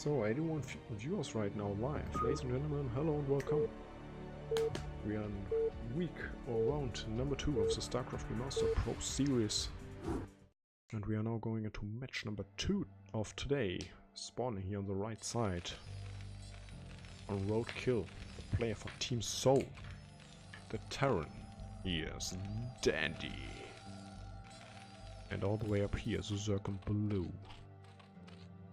So, 81 viewers right now live. Ladies and gentlemen, hello and welcome. We are in week or round number 2 of the StarCraft Remastered Pro series. And we are now going into match number 2 of today. Spawning here on the right side. On Roadkill, the player for Team Soul. The Terran. Here's Dandy. And all the way up here is the Zerg in blue.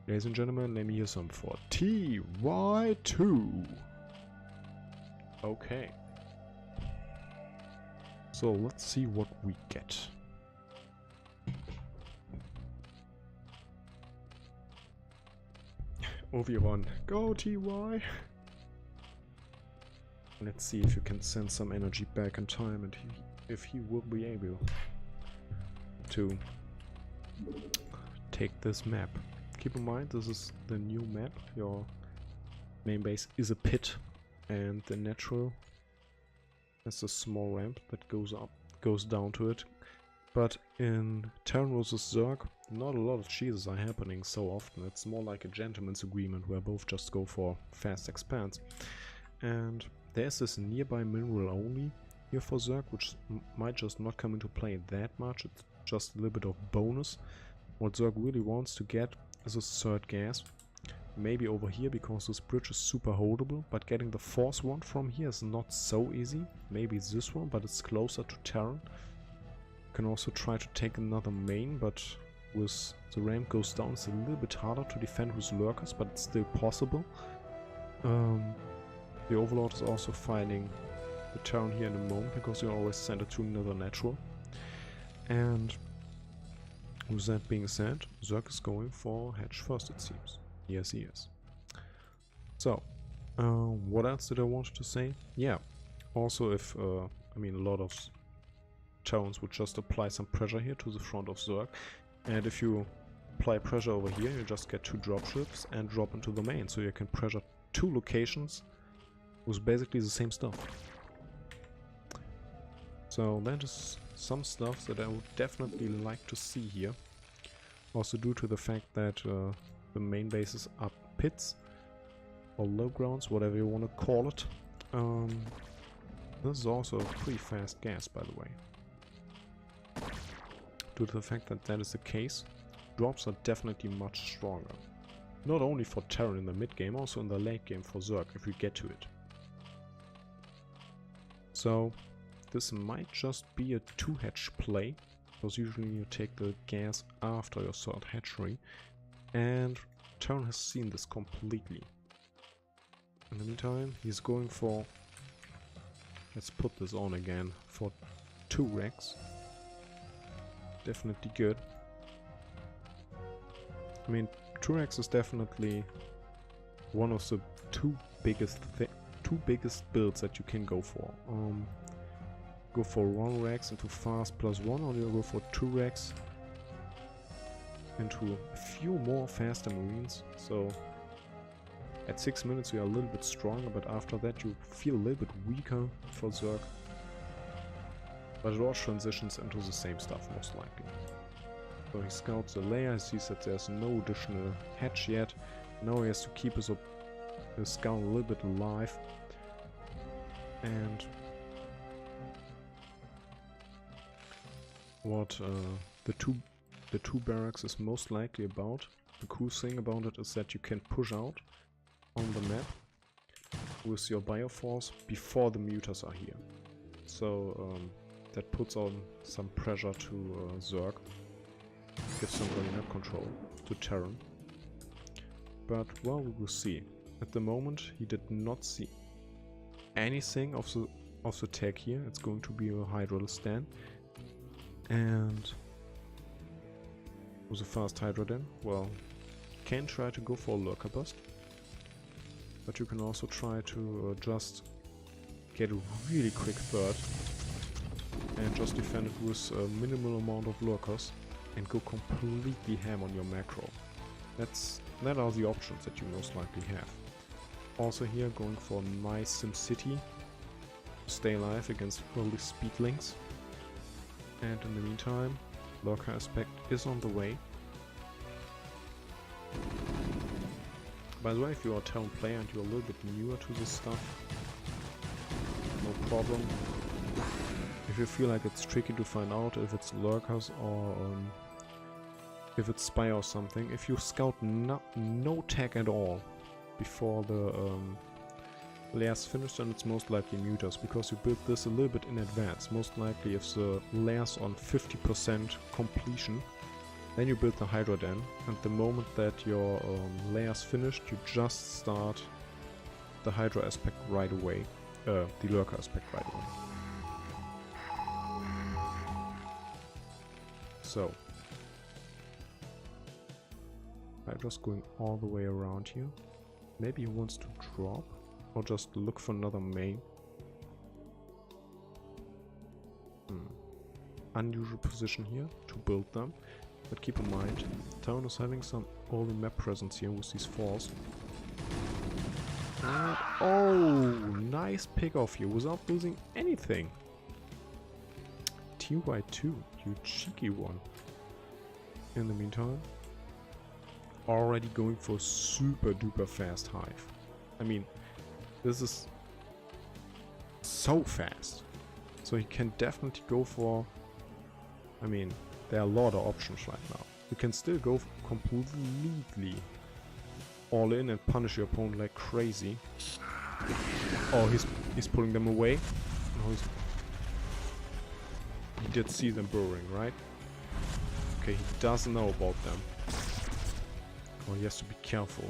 Ladies and gentlemen, let me hear some for Ty2. Okay. So let's see what we get. Oviron, go TY! Let's see if you can send some energy back in time and if he will be able to take this map. Keep in mind, this is the new map. Your main base is a pit, and the natural has a small ramp that goes down to it. But in Terran vs Zerg, not a lot of cheeses are happening so often. It's more like a gentleman's agreement where both just go for fast expanse. And there's this nearby mineral only here for Zerg, which might just not come into play that much. It's just a little bit of bonus. What Zerg really wants to get is a third gas. Maybe over here because this bridge is super holdable, but getting the fourth one from here is not so easy. Maybe it's this one, but it's closer to Terran. You can also try to take another main, but with the ramp goes down, it's a little bit harder to defend with lurkers, but it's still possible. The Overlord is also fighting the Terran here in a moment, because you always send it to another natural. And with that being said, Zerg is going for Hedge first, it seems. Yes, he is. So, what else did I want to say? Yeah, also if, I mean, a lot of Terrans would just apply some pressure here to the front of Zerg. And if you apply pressure over here, you just get 2 dropships and drop into the main. So you can pressure 2 locations with basically the same stuff. So that is some stuff that I would definitely like to see here. Also due to the fact that the main bases are pits or low grounds, whatever you want to call it. This is also a pretty fast gas, by the way. Due to the fact that that is the case, drops are definitely much stronger. Not only for Terran in the mid game, also in the late game for Zerg if we get to it. So this might just be a 2-hatch play, because usually you take the gas after your third hatchery, and Terran has seen this completely. In the meantime, he's going for, let's put this on again, for 2 racks. Definitely good. I mean, 2 racks is definitely one of the two biggest builds that you can go for. Go for 1 racks into fast +1, or you go for 2 racks into a few more faster marines. So at 6 minutes we are a little bit stronger, but after that you feel a little bit weaker for Zerg. But it all transitions into the same stuff most likely. So he scouts the layer, he sees that there's no additional hatch yet. Now he has to keep his scout a little bit alive. And what the two barracks is most likely about, the cool thing about it is that you can push out on the map with your bioforce before the mutas are here. So that puts on some pressure to Zerg, gives some early map control to Terran. But well, we will see. At the moment he did not see anything of the tech here. It's going to be a Hydra stand. And with a fast Hydra then, well, you can try to go for a lurker bust, but you can also try to just get a really quick third and just defend it with a minimal amount of lurkers and go completely ham on your macro. That are the options that you most likely have. Also here going for a nice SimCity, stay alive against early speedlings. And in the meantime, lurker aspect is on the way. By the way, if you are a town player and you're a little bit newer to this stuff, no problem. If you feel like it's tricky to find out if it's lurkers or if it's spy or something, if you scout no tag at all before the layer's finished, then it's most likely muters, because you built this a little bit in advance. Most likely if the layer's on 50% completion, then you build the Hydra den, and the moment that your layer's finished, you just start the Hydra aspect right away, the lurker aspect right away. So, Hydra's going all the way around here. Maybe he wants to drop, or just look for another main. Unusual position here to build them, but keep in mind, town is having some early map presence here with these fours. And oh, nice pick off here without losing anything. Ty2, you cheeky one. In the meantime, already going for super duper fast hive. I mean, this is so fast. So he can definitely go for... I mean, there are a lot of options right now. You can still go completely all in and punish your opponent like crazy. Oh, he's pulling them away. No, he did see them burrowing, right? Okay, he doesn't know about them. Oh, he has to be careful.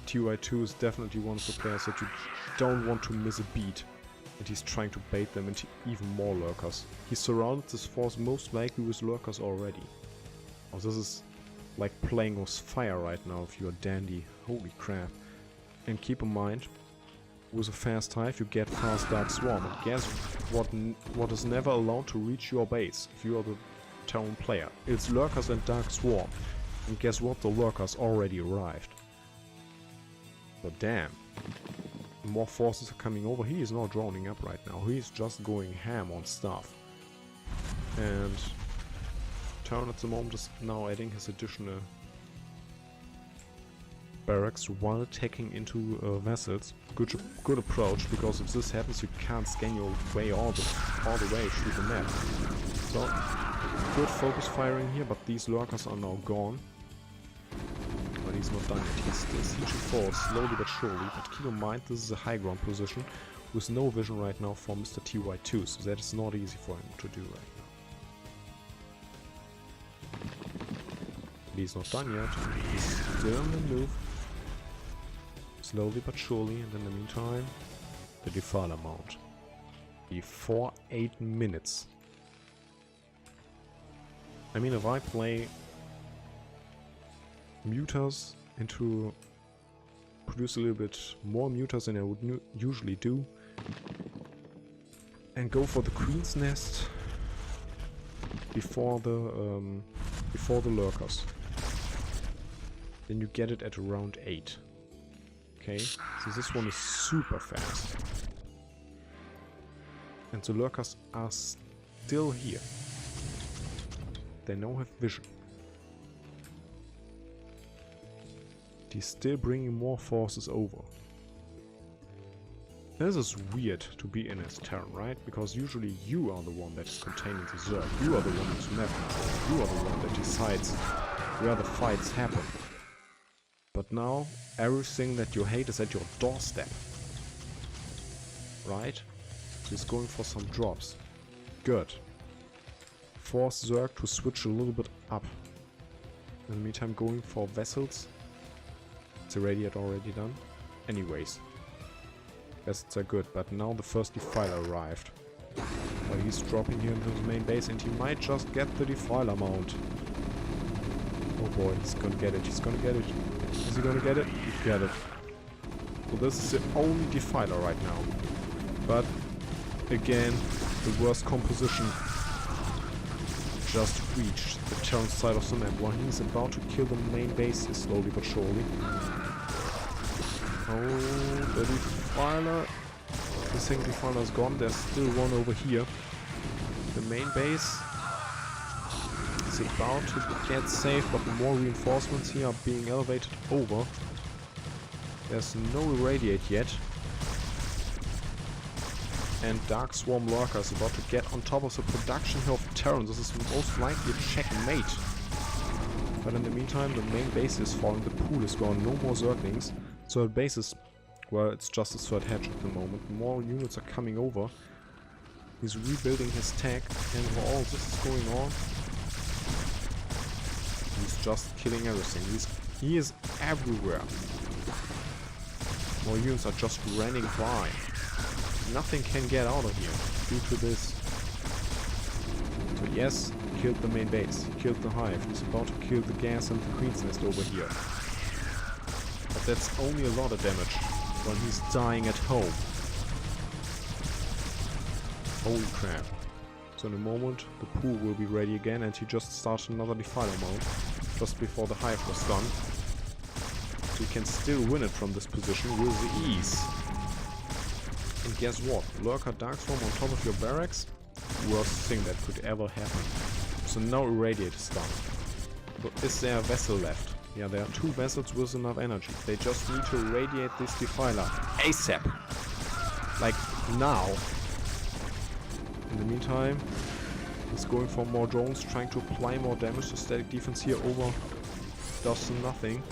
Ty2 is definitely one of the players that you don't want to miss a beat. And he's trying to bait them into even more lurkers. He surrounded this force most likely with lurkers already. Oh, this is like playing with fire right now if you're dandy. Holy crap. And keep in mind, with a fast hive you get fast dark swarm. And guess what is never allowed to reach your base if you are the town player? It's lurkers and dark swarm. And guess what? The lurkers already arrived. So damn. More forces are coming over. He is not drowning up right now. He is just going ham on stuff. And town at the moment is now adding his additional barracks while taking into vessels. Good approach, because if this happens, you can't scan your way all the way through the map. So good focus firing here, but these lurkers are now gone. But he's not done yet. He's still sieging forward, slowly but surely. But keep in mind, this is a high ground position with no vision right now for Mr. Ty2, so that is not easy for him to do right now. He's not done yet. He's still on the move. Slowly but surely, and in the meantime, the Defiler mount. Before 8 minutes. I mean, if I play muters into produce a little bit more muters than I would usually do, and go for the Queen's Nest before the lurkers, then you get it at around 8. Okay, so this one is super fast, and the lurkers are still here. They now have vision. He's still bringing more forces over. This is weird to be in as Terran, right? Because usually you are the one that is containing the Zerg. You are the one who's map. You are the one that decides where the fights happen. But now, everything that you hate is at your doorstep. Right? So he's going for some drops. Good. Force Zerg to switch a little bit up. In the meantime, going for vessels. It's already done. Anyways. Vessels are good, but now the first Defiler arrived. Well, he's dropping here into his main base, and he might just get the Defiler mount. Oh boy, he's gonna get it, he's gonna get it. Is he gonna get it? He got it. So this is the only Defiler right now. But, again, the worst composition just reached the Terran side of the map, while he's about to kill the main base here slowly but surely. Oh, the Defiler. The second Defiler is gone. There's still one over here. The main base It's about to get safe, but more reinforcements here are being elevated over. There's no irradiate yet. And Dark Swarm Lurker is about to get on top of the production here of Terran. This is most likely a checkmate. But in the meantime, the main base is falling, the pool is gone, no more Zerglings. So the base is, well, it's just a third hedge at the moment. More units are coming over. He's rebuilding his tech, and while all this is going on, he's just killing everything. He is everywhere. More units are just running by. Nothing can get out of here due to this. So yes, he killed the main base. He killed the hive. He's about to kill the gas and the queen's nest over here. But that's only a lot of damage when he's dying at home. Holy crap. So in a moment the pool will be ready again, and he just started another defiler mode just before the hive was done. So you can still win it from this position with ease. And guess what? Lurker Darkstorm on top of your barracks? Worst thing that could ever happen. So now Irradiate is done. But is there a vessel left? Yeah, there are 2 vessels with enough energy. They just need to irradiate this defiler ASAP. Like now. In the meantime, he's going for more drones, trying to apply more damage. The static defense here over does nothing.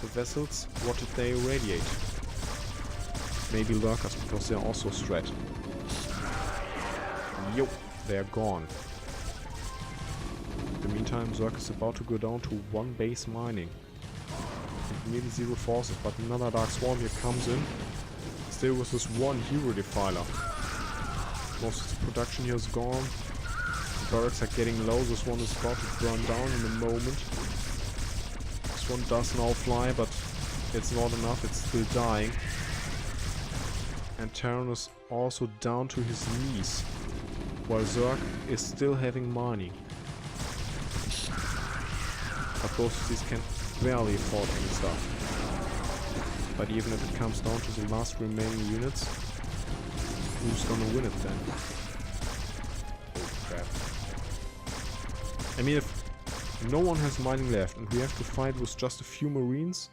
The vessels, what did they irradiate? Maybe lurkers, because they're also a threat. Yo, they're gone. In the meantime, Zerg is about to go down to 1 base mining. And nearly 0 forces, but another Dark Swarm here comes in. Still with this 1 hero defiler. Most of the production here is gone. The barracks are getting low. This one is about to burn down in a moment. This one does now fly, but it's not enough. It's still dying. And Terran is also down to his knees, while Zerg is still having mining. But both of these can barely afford any stuff. But even if it comes down to the last remaining units, who's gonna win it then? Oh crap. I mean, if no one has mining left and we have to fight with just a few marines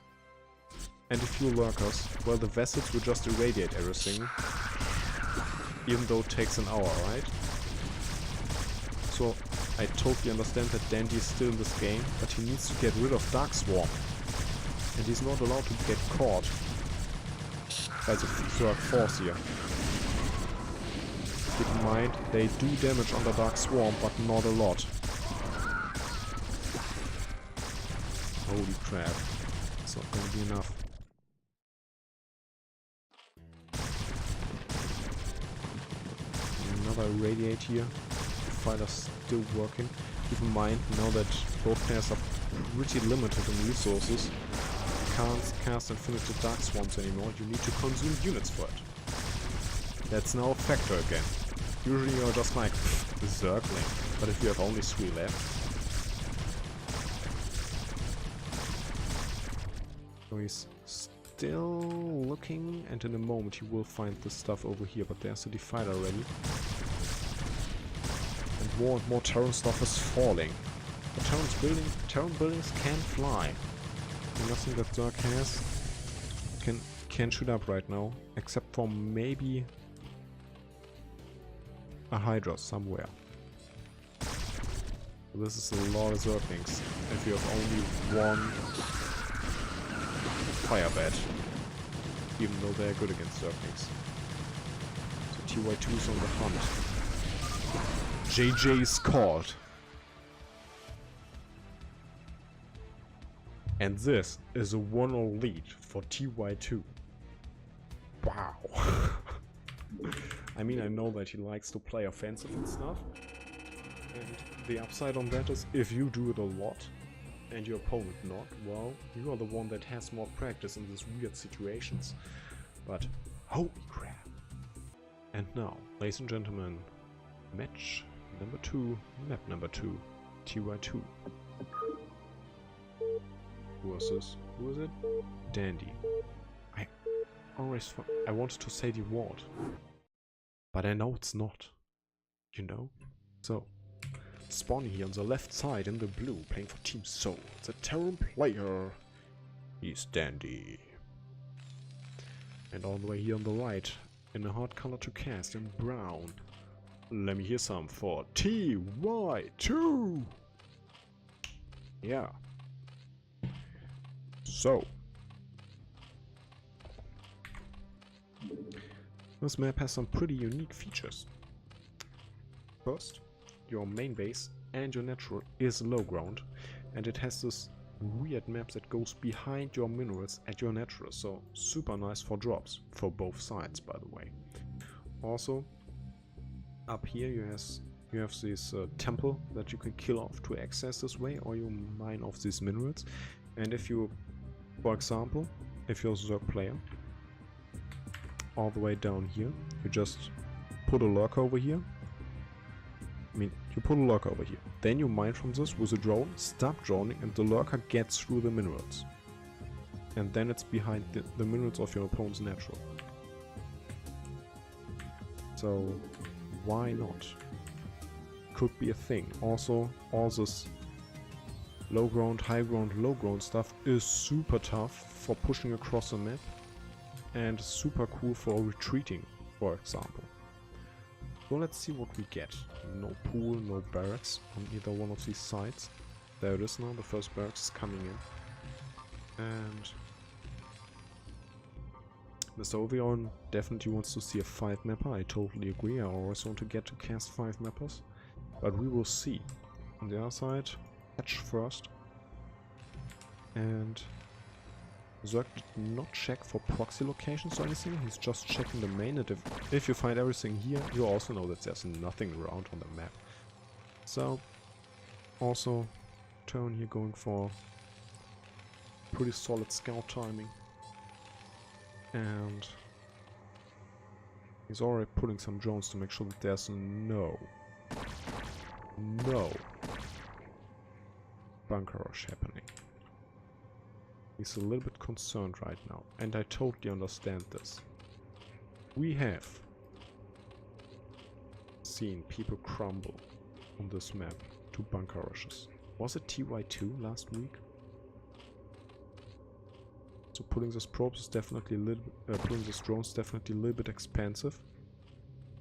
and a few lurkers, well, the vessels will just irradiate everything. Even though it takes an hour, right? So I totally understand that Dandy is still in this game, but he needs to get rid of Dark Swarm. And he's not allowed to get caught by the Zerg force here. Keep in mind, they do damage on the Dark Swarm, but not a lot. Holy crap. It's not gonna be enough. Another irradiate here. The fighter's still working. Keep in mind, now that both players are pretty limited in resources, you can't cast and finish the Dark Swarms anymore. You need to consume units for it. That's now a factor again. Usually you're just like, Zergling. But if you have only 3 left... So he's still looking, and in a moment he will find the stuff over here, but there's a defiler already. And more Terran stuff is falling. But Terran buildings can fly. And nothing that Zerg has can shoot up right now, except for maybe a Hydra somewhere. This is a lot of Zerglings. If you have only 1 fire bat, even though they're good against Zerglings. So Ty2 is on the hunt. JJ is called. And this is a 1-0 lead for Ty2. Wow. I mean, I know that he likes to play offensive and stuff. And the upside on that is, if you do it a lot, and your opponent not, well, you are the one that has more practice in these weird situations. But, holy crap. And now, ladies and gentlemen, match number 2, map number 2, Ty2. Versus, who is it? Dandy. I wanted to say the ward, but I know it's not, you know? So, spawning here on the left side in the blue, playing for Team Soul. The Terran player. He's dandy. And all the way here on the right, in a hard color to cast, in brown. Let me hear some for Ty2! Yeah. So. This map has some pretty unique features. First, your main base and your natural is low ground, and it has this weird map that goes behind your minerals at your natural, so super nice for drops, for both sides by the way. Also, up here you have this temple that you can kill off to access this way, or you mine off these minerals. And if you, for example, if you're a Zerg player, all the way down here, you just put a lurker over here. You put a lurker over here. Then you mine from this with a drone, stop droning, and the lurker gets through the minerals. And then it's behind the minerals of your opponent's natural. So, why not? Could be a thing. Also, all this low ground, high ground, low ground stuff is super tough for pushing across the map. And super cool for retreating, for example. So let's see what we get. No pool, no barracks on either one of these sides. There it is now, the first barracks is coming in. And Mr. Ovion definitely wants to see a 5 mapper, I totally agree. I always want to get to cast 5 mappers. But we will see. On the other side, hatch first. And Zerg did not check for proxy locations or anything, he's just checking the main, and if you find everything here, you also know that there's nothing around on the map. So, also, turn here going for pretty solid scout timing. And he's already putting some drones to make sure that there's no bunker rush happening. He's a little bit concerned right now, and I totally understand this. We have seen people crumble on this map to bunker rushes. Was it Ty2 last week? So putting this probes is definitely a little putting this drone is definitely a little bit expensive.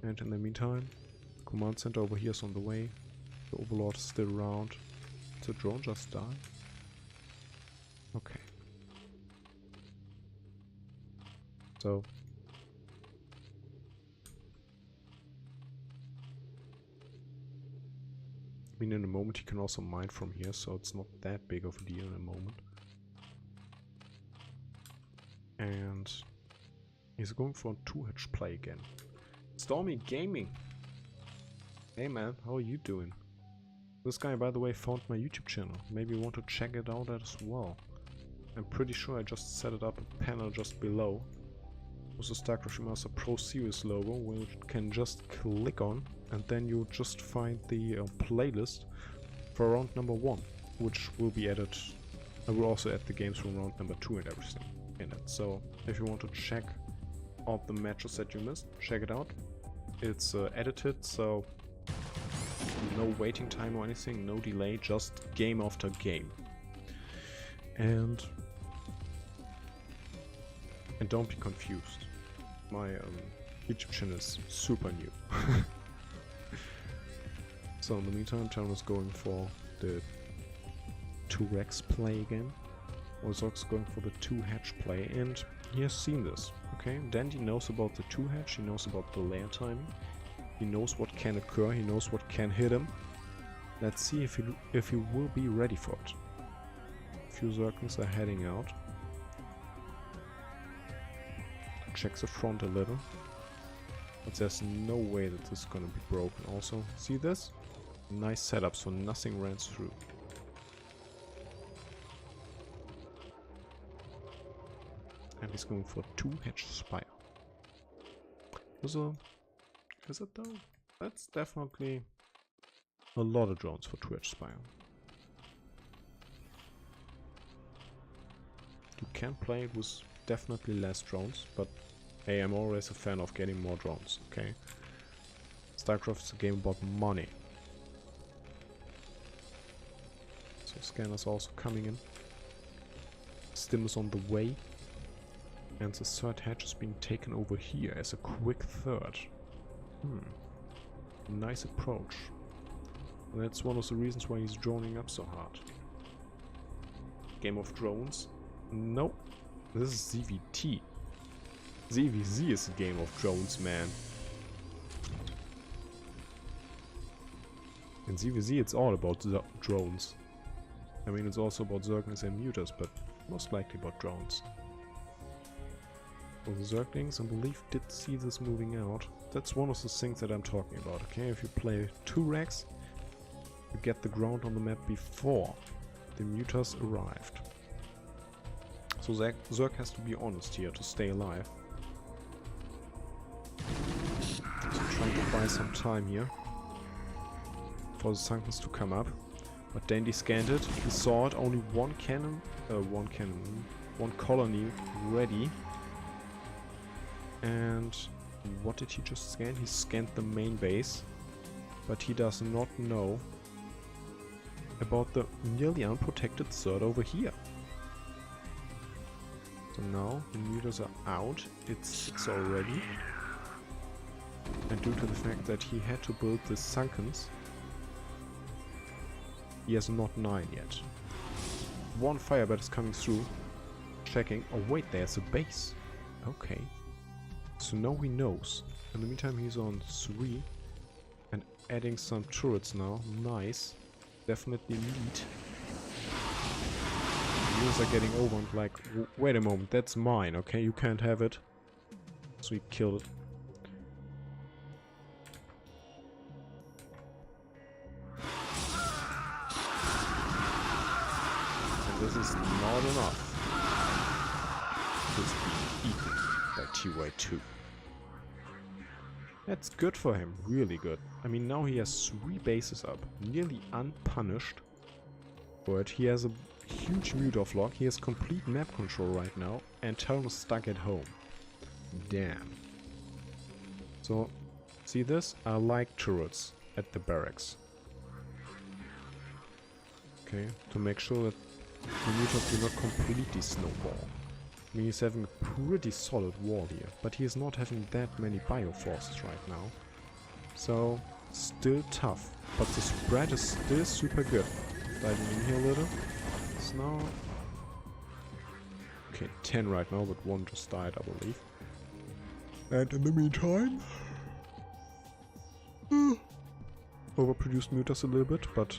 And in the meantime, command center over here is on the way. The overlord is still around. Did the drone just die? Okay. So I mean, in a moment he can also mine from here, so it's not that big of a deal in a moment. And he's going for a 2-hatch play again. Stormy Gaming! Hey man, how are you doing? This guy, by the way, found my YouTube channel. Maybe you want to check it out as well. I'm pretty sure I just set it up a panel just below with the StarCraft Remastered Pro Series logo, where you can just click on, and then you just find the playlist for round number 1, which will be added. I will also add the games from round number 2 and everything in it. So if you want to check out the matches that you missed, check it out. It's edited, so no waiting time or anything, no delay, just game after game. And don't be confused. My YouTube channel is super new. So in the meantime, Chan was going for the 2-Rex play again. Ozok's going for the 2-hatch play, and he has seen this. Okay, Dandy knows about the 2-hatch, he knows about the layer timing, he knows what can occur, he knows what can hit him. Let's see if he will be ready for it. A few Zerglings are heading out. Checks the front a little, but there's no way that this is gonna be broken. Also, see this? Nice setup, so nothing runs through. And he's going for 2-hatch Spire. Is it though? That's definitely a lot of drones for 2-hatch Spire. You can play it with definitely less drones, but hey, I'm always a fan of getting more drones, okay? StarCraft is a game about money. So scanners also coming in. Stim is on the way. And the third hatch is being taken over here as a quick third. Nice approach. And that's one of the reasons why he's droning up so hard. Game of Drones? Nope. This is ZVT. ZVZ is a game of drones, man. In ZVZ it's all about drones. I mean, it's also about Zerglings and Mutas, but most likely about drones. So the Zerglings, I believe, did see this moving out. That's one of the things that I'm talking about, okay? If you play 2 racks, you get the ground on the map before the Mutas arrived. So Zerg has to be honest here to stay alive. So trying to buy some time here for the Sunkens to come up. But Dandy scanned it, he saw it, only one colony ready. And what did he just scan? He scanned the main base, but he does not know about the nearly unprotected third over here. So now the mutas are out, it's 6 already. And due to the fact that he had to build the Sunkens, he has not 9 yet. One firebird is coming through, checking. Oh wait, there's a base. Okay. So now he knows. In the meantime he's on 3 and adding some turrets now. Nice. Definitely lead. Units are getting over and like, wait a moment, that's mine, okay? You can't have it. So he killed it. And this is not enough. It's being eaten by Ty2. That's good for him, really good. I mean, now he has 3 bases up, nearly unpunished. But he has a huge Muta flock, he has complete map control right now, and Terran is stuck at home. Damn. So, see this? I like turrets at the barracks. Okay, to make sure that the Mutas do not completely snowball. I mean, he's having a pretty solid wall here, but he is not having that many bioforces right now. So, still tough, but the spread is still super good. Diving in here a little. It's now... okay, 10 right now, but 1 just died, I believe. And in the meantime... overproduced mutas a little bit, but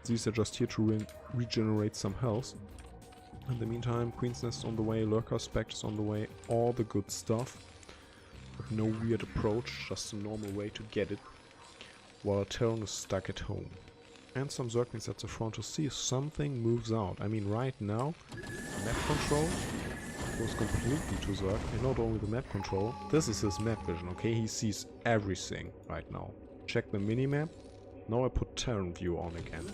these are just here to regenerate some health. In the meantime, Queen's Nest is on the way, Lurker Spect is on the way, all the good stuff. With no weird approach, just a normal way to get it. While Terran is stuck at home. And some Zerglings at the front to see if something moves out. I mean, right now, map control goes completely to Zerg. And not only the map control, this is his map vision, okay? He sees everything right now. Check the minimap. Now I put Terran view on again.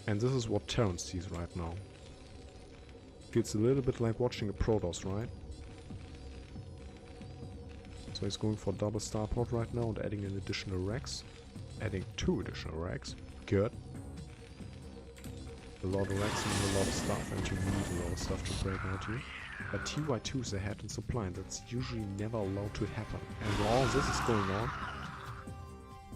And this is what Terran sees right now. Feels a little bit like watching a Protoss, right? So he's going for double starport right now and adding an additional racks. Adding 2 additional racks. Good. A lot of racks means a lot of stuff, and you need a lot of stuff to break out here. But Ty2 is ahead in supply, and that's usually never allowed to happen. And while this is going on,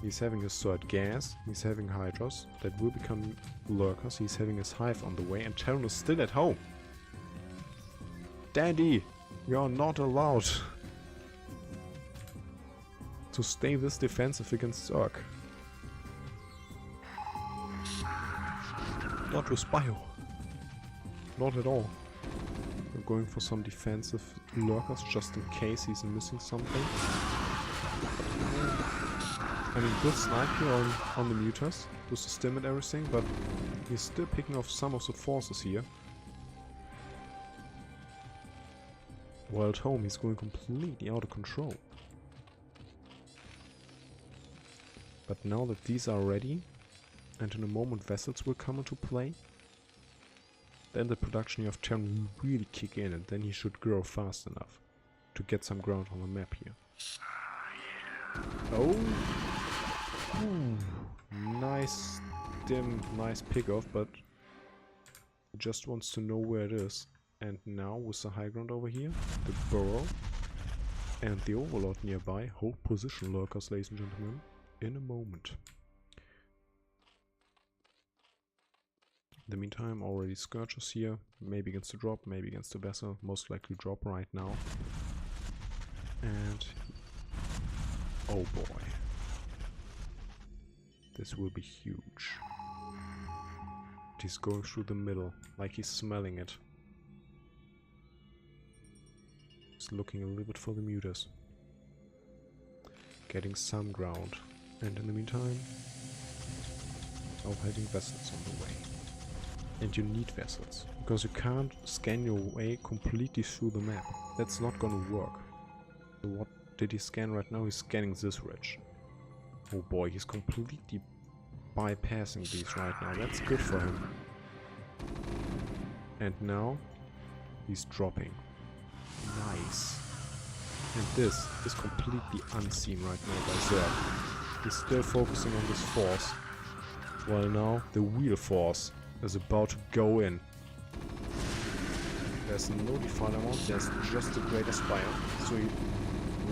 he's having his third gas, he's having hydras that will become lurkers, he's having his hive on the way, and Terran is still at home. Daddy, you're not allowed to stay this defensive against Zerg. Not with bio. Not at all. We're going for some defensive lurkers just in case he's missing something. I mean, good snipe here on the mutas with the stim and everything, but he's still picking off some of the forces here. While at home, he's going completely out of control. But now that these are ready, and in a moment vessels will come into play, then the production here of Terran will really kick in, and then he should grow fast enough to get some ground on the map here. Oh! Ooh, nice dim, nice pick-off, but he just wants to know where it is. And now, with the high ground over here, the burrow, and the overlord nearby, hold position, lurkers, ladies and gentlemen, in a moment. In the meantime, already Scourgers here, maybe against the drop, maybe against the vessel, most likely drop right now. And oh boy, this will be huge. He's going through the middle, like he's smelling it. He's looking a little bit for the mutas. Getting some ground. And in the meantime, heading vessels on the way. And you need vessels, because you can't scan your way completely through the map. That's not gonna work. So what did he scan right now? He's scanning this ridge. Oh boy, he's completely bypassing these right now. That's good for him. And now he's dropping. Nice. And this is completely unseen right now by Zerg. He's still focusing on this force. While now the wheel force is about to go in. There's no defile amount, there's just the Greater Spire. So he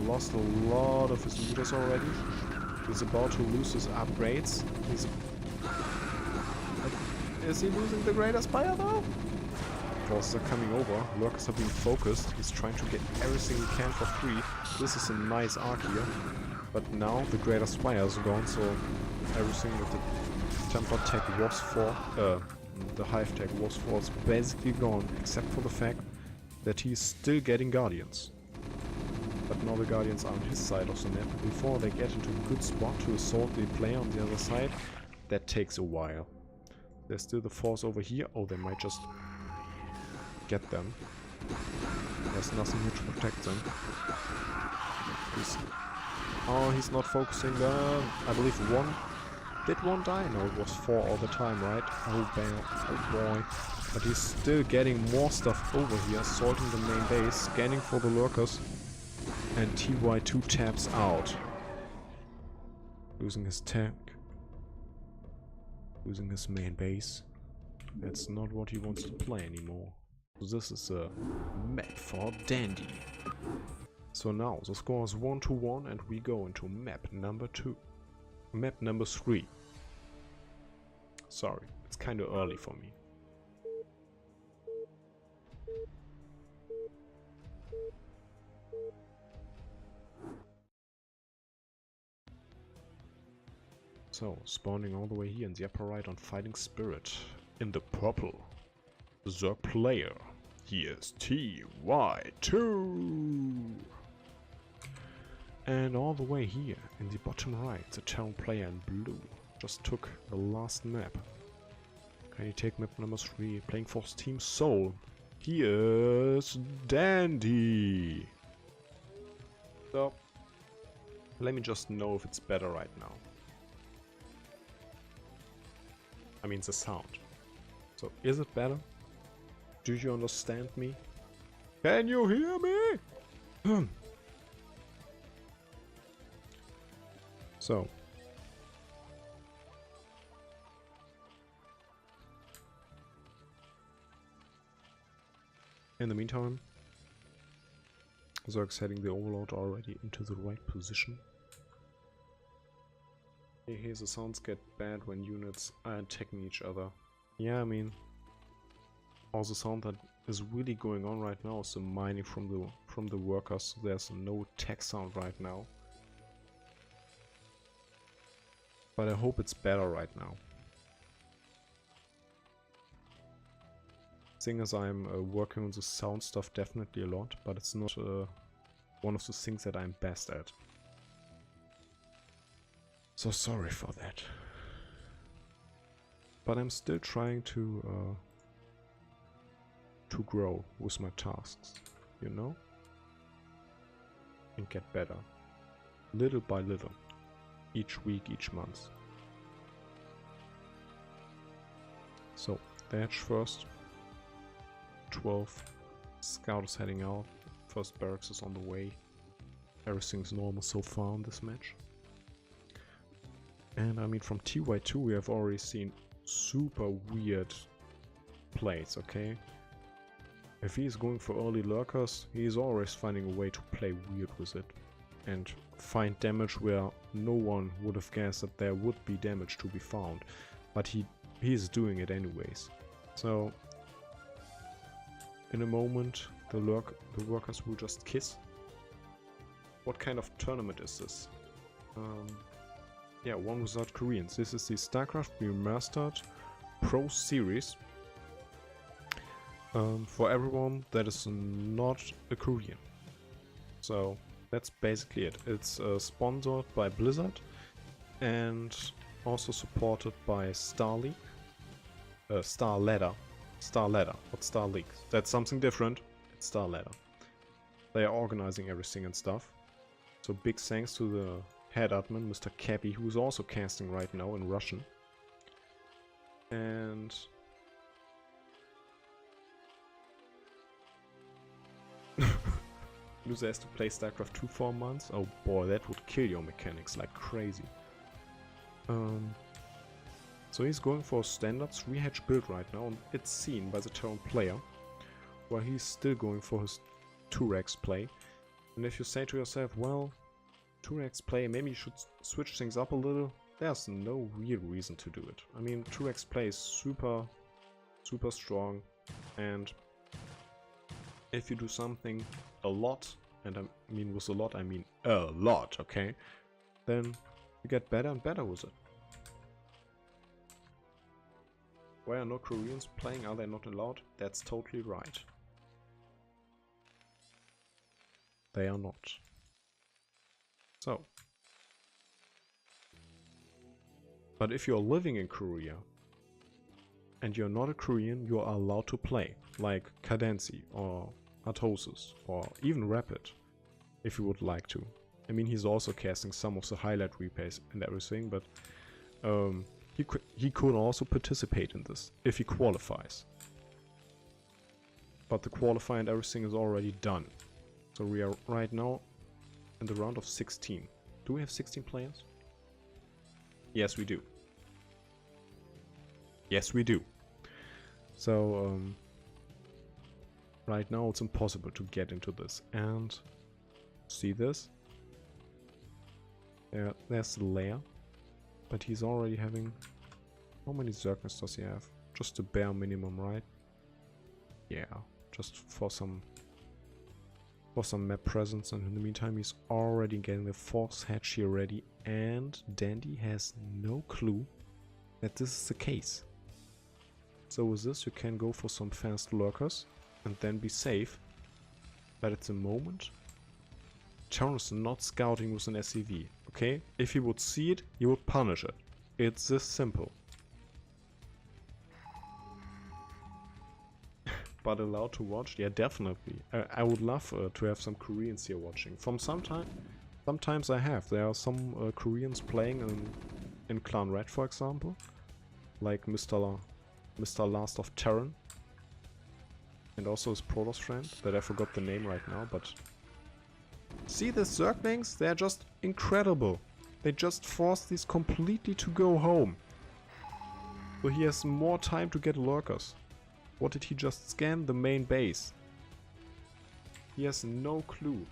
lost a lot of his meters already. He's about to lose his upgrades. Is he losing the Greater Spire though? Forces are coming over, lurkers are being focused. He's trying to get everything he can for free. This is a nice arc here. But now the Greater Spire is gone, so everything that the Temper tech was for, the Hive tech was for, is basically gone, except for the fact that he's still getting Guardians. But now the Guardians are on his side of the map. Before they get into a good spot to assault the player on the other side, that takes a while. There's still the force over here. Oh, they might just get them. There's nothing here to protect them. He's not focusing them. I believe one. Did one die? No, it was 4 all the time, right? Oh, bam. Oh boy. But he's still getting more stuff over here, assaulting the main base, scanning for the lurkers. And Ty2 taps out. Losing his tech. Losing his main base. That's not what he wants to play anymore. So this is a map for Dandy. So now the score is 1-1 and we go into map number 2. Map number 3. Sorry, it's kind of early for me. So, spawning all the way here in the upper right on Fighting Spirit. In the purple, Zerg player. Here's Ty2. And all the way here in the bottom right, the Terran player in blue just took the last map. Can you take map number 3? Playing for Team Soul. Here's Dandy. So, let me just know if it's better right now. I mean the sound. So, is it better? Do you understand me? Can you hear me? So. In the meantime, Zerg's heading the Overlord already into the right position. Here the sounds get bad when units are attacking each other. Yeah, I mean, all the sound that is really going on right now is the mining from the workers. There's no tech sound right now. But I hope it's better right now. Thing is, I'm working on the sound stuff definitely a lot, but it's not one of the things that I'm best at. So sorry for that. But I'm still trying to grow with my tasks, you know? And get better. Little by little. Each week, each month. So, Thatch first. 12. Scout is heading out. First barracks is on the way. Everything's normal so far in this match. And I mean, from Ty2 we have already seen super weird plays, okay? If he is going for early lurkers, he is always finding a way to play weird with it. And find damage where no one would have guessed that there would be damage to be found. But he is doing it anyways. So, in a moment, the workers will just kiss. What kind of tournament is this? Yeah, one without Koreans. This is the StarCraft Remastered Pro Series. For everyone that is not a Korean. So that's basically it. It's sponsored by Blizzard and also supported by Star League. Star Ladder, not Star League. That's something different. It's Star Ladder. They are organizing everything and stuff. So big thanks to the head admin, Mr. Cappy, who's also casting right now in Russian. And Loser has to play StarCraft 2 for months? Oh boy, that would kill your mechanics like crazy. So he's going for a standard 3-hatch build right now, and it's seen by the Terran player, while he's still going for his 2-Rex play. And if you say to yourself, well, 2-Rex play, maybe you should switch things up a little, there's no real reason to do it. I mean, 2-Rex play is super strong, and if you do something a lot, and I mean with a lot, I mean a lot, okay? Then you get better and better with it. Why are no Koreans playing? Are they not allowed? That's totally right. They are not. So. But if you're living in Korea, and you're not a Korean, you are allowed to play, like Cadency or Atosis, or even Rapid, if you would like to. I mean, he's also casting some of the highlight replays and everything, but he could also participate in this, if he qualifies. But the qualify and everything is already done. So we are right now in the round of 16. Do we have 16 players? Yes, we do. Yes, we do. So, right now it's impossible to get into this. And see this? There's the layer. But he's already having... How many Zerkers does he have? Just the bare minimum, right? Yeah, just for some map presence, and in the meantime he's already getting the 4th hatch here ready, and Dandy has no clue that this is the case. So with this you can go for some fast lurkers and then be safe, but at the moment Terran is not scouting with an SCV, okay? If he would see it, he would punish it. It's this simple. But allowed to watch? Yeah, definitely. I would love to have some Koreans here watching. Sometimes I have. There are some Koreans playing in Clan Red, for example. Like Mr. Last of Terran. And also his Protoss friend, that I forgot the name right now, but... See the Zerglings? They're just incredible. They just force these completely to go home. So he has more time to get lurkers. What did he just scan? The main base. He has no clue.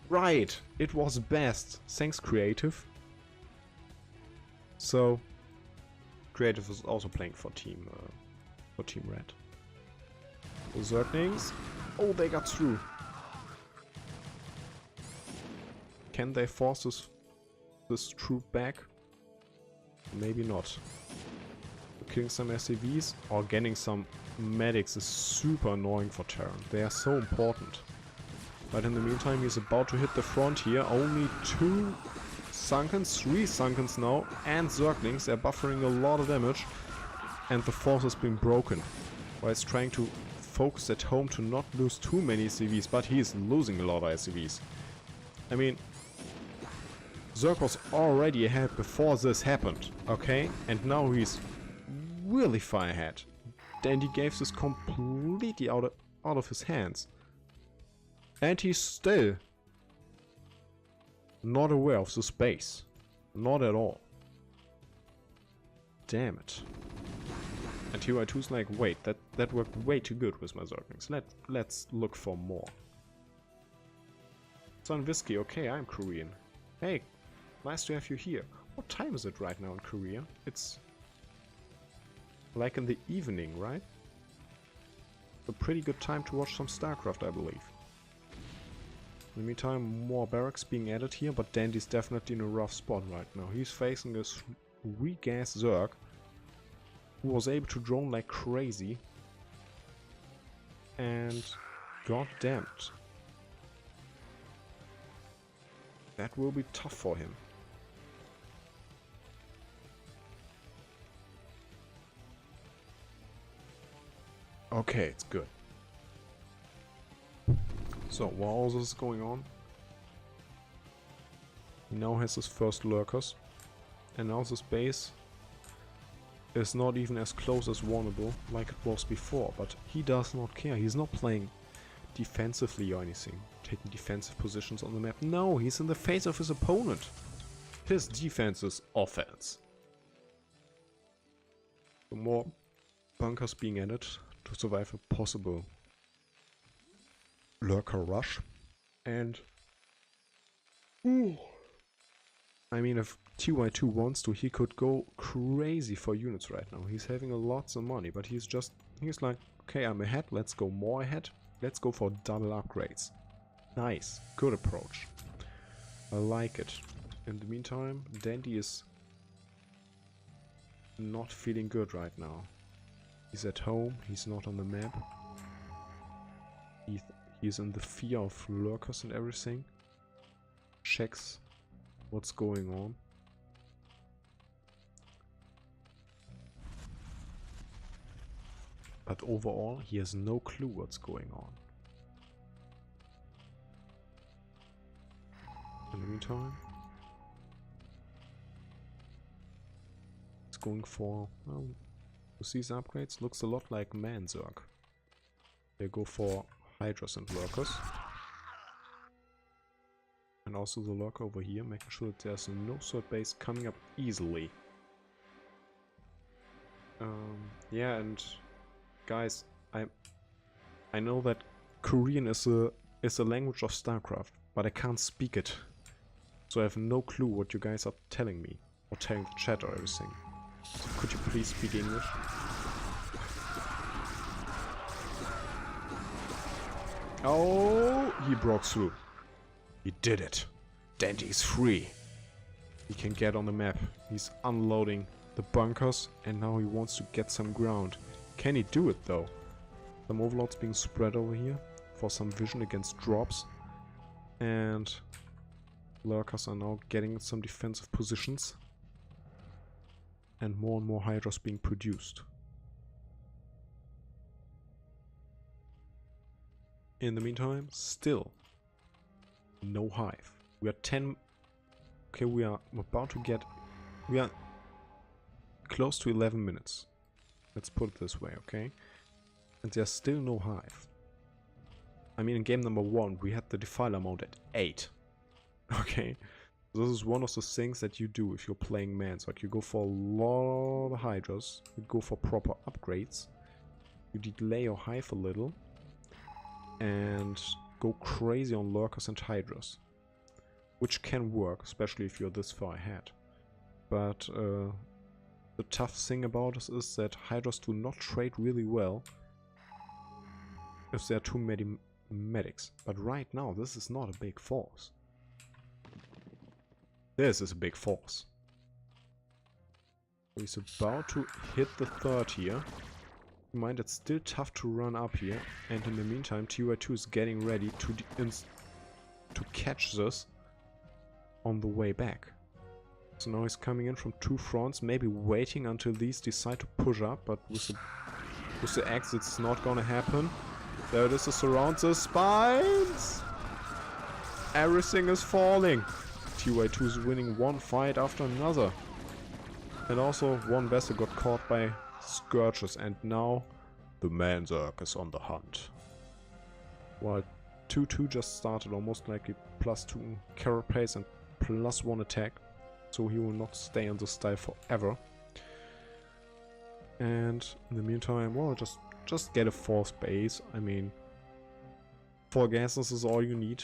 Right! It was best. Thanks, Creative. So, Creative is also playing for Team Red. The Zerglings. Oh, they got through. Can they force this troop back? Maybe not. Killing some SCVs or getting some medics is super annoying for Terran. They are so important. But in the meantime he's about to hit the front here. Only 2 Sunkens, 3 Sunkens now, and Zerglings. They're buffering a lot of damage. And the force has been broken. While he's trying to focus at home to not lose too many SCVs, but he is losing a lot of SCVs. I mean, Zerg was already ahead before this happened, okay? And now he's really far ahead. And he gave this completely out of his hands. And he's still not aware of the space. Not at all. damn it. And Ty2's like, wait, that worked way too good with my Zerglings. Let's look for more. Sun Whiskey, okay, I'm Korean. Hey, nice to have you here. What time is it right now in Korea? It's like in the evening, right? A pretty good time to watch some StarCraft, I believe. In the meantime, more barracks being added here, but Dandy's definitely in a rough spot right now. He's facing this weak-ass Zerg who was able to drone like crazy. And god damn it. That will be tough for him. Okay, it's good. So, while all this is going on, he now has his first lurkers. And now this base is not even as close as vulnerable like it was before. But he does not care. He's not playing defensively or anything. Taking defensive positions on the map. No, he's in the face of his opponent. His defense is offense. So more bunkers being added to survive a possible lurker rush. And I mean, if Ty2 wants to, he could go crazy for units right now. He's having lots of money, but he's like, okay, I'm ahead, let's go more ahead. Let's go for double upgrades. Nice, good approach. I like it. In the meantime, Dandy is not feeling good right now. He's at home, he's not on the map. He's in the fear of lurkers and everything. Checks what's going on. But overall, he has no clue what's going on. In the meantime, he's going for, well, with these upgrades, looks a lot like Manzerg. They go for Hydras and Lurkers. And also the Lurker over here, making sure that there's no third base coming up easily. Yeah, and guys, I know that Korean is a language of StarCraft, but I can't speak it. So I have no clue what you guys are telling me, or telling the chat or everything. So could you please speak English? Oh, he broke through. He did it. Dandy is free. He can get on the map. He's unloading the bunkers, and now he wants to get some ground. Can he do it though? Some overlords being spread over here for some vision against drops. And lurkers are now getting some defensive positions. And more hydras being produced. In the meantime, still no hive. We are 10. Okay, we are about to get. We are close to 11 minutes. Let's put it this way, okay? And there's still no hive. I mean, in game number 1, we had the Defiler mode at 8. Okay? This is one of the things that you do if you're playing Manzerg. You go for a lot of Hydras. You go for proper upgrades. You delay your hive a little. And go crazy on Lurkers and Hydras. Which can work, especially if you're this far ahead. But the tough thing about this is that Hydras do not trade really well if there are too many medics. But right now, this is not a big force. This is a big force. So he's about to hit the third here. Keep in mind, it's still tough to run up here. And in the meantime, Ty2 is getting ready to catch this on the way back. So now he's coming in from two fronts, maybe waiting until these decide to push up, but with the X it's not gonna happen. There it is, it surrounds the spines! Everything is falling! Ty2 is winning one fight after another. And also one vessel got caught by Scourges, and now the Manzerg is on the hunt. While 2-2 just started almost like a +2 carapace and +1 attack. So he will not stay on this style forever. And in the meantime, well, just get a force base. I mean, 4 gases is all you need.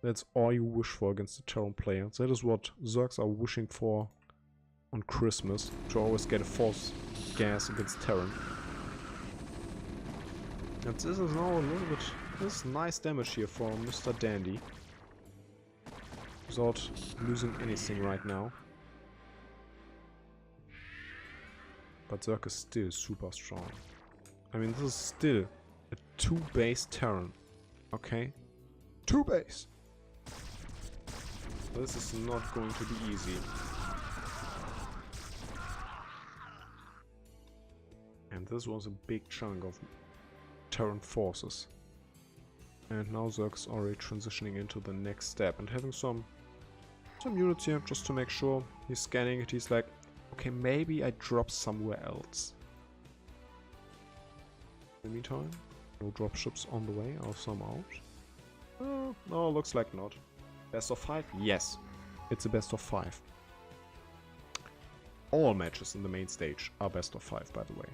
That's all you wish for against the Terran player. That is what Zergs are wishing for on Christmas, to always get a force gas against Terran. And this is now a little bit... This is nice damage here for Mr. Dandy. Without losing anything right now. But Zerg is still super strong. I mean, this is still a 2-base Terran. Okay? 2 base! This is not going to be easy. And this was a big chunk of Terran forces. And now Zerg's already transitioning into the next step and having some units here just to make sure. He's scanning it, he's like, okay, maybe I drop somewhere else. In the meantime, no dropships on the way, or some out. No, looks like not. Best of 5? Yes, it's a best of 5. All matches in the main stage are best of 5, by the way.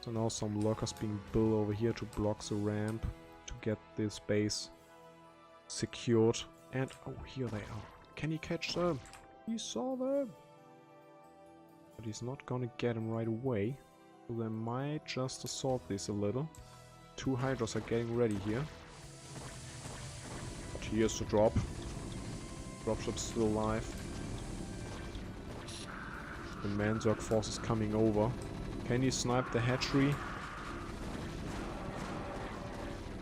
So now some lurkers being built over here to block the ramp, to get this base secured. And, oh, here they are. Can he catch them? He saw them! But he's not gonna get them right away. So they might just assault this a little. 2 Hydras are getting ready here. But here's the drop. Dropship's still alive. The Manzerg force is coming over. Can he snipe the hatchery?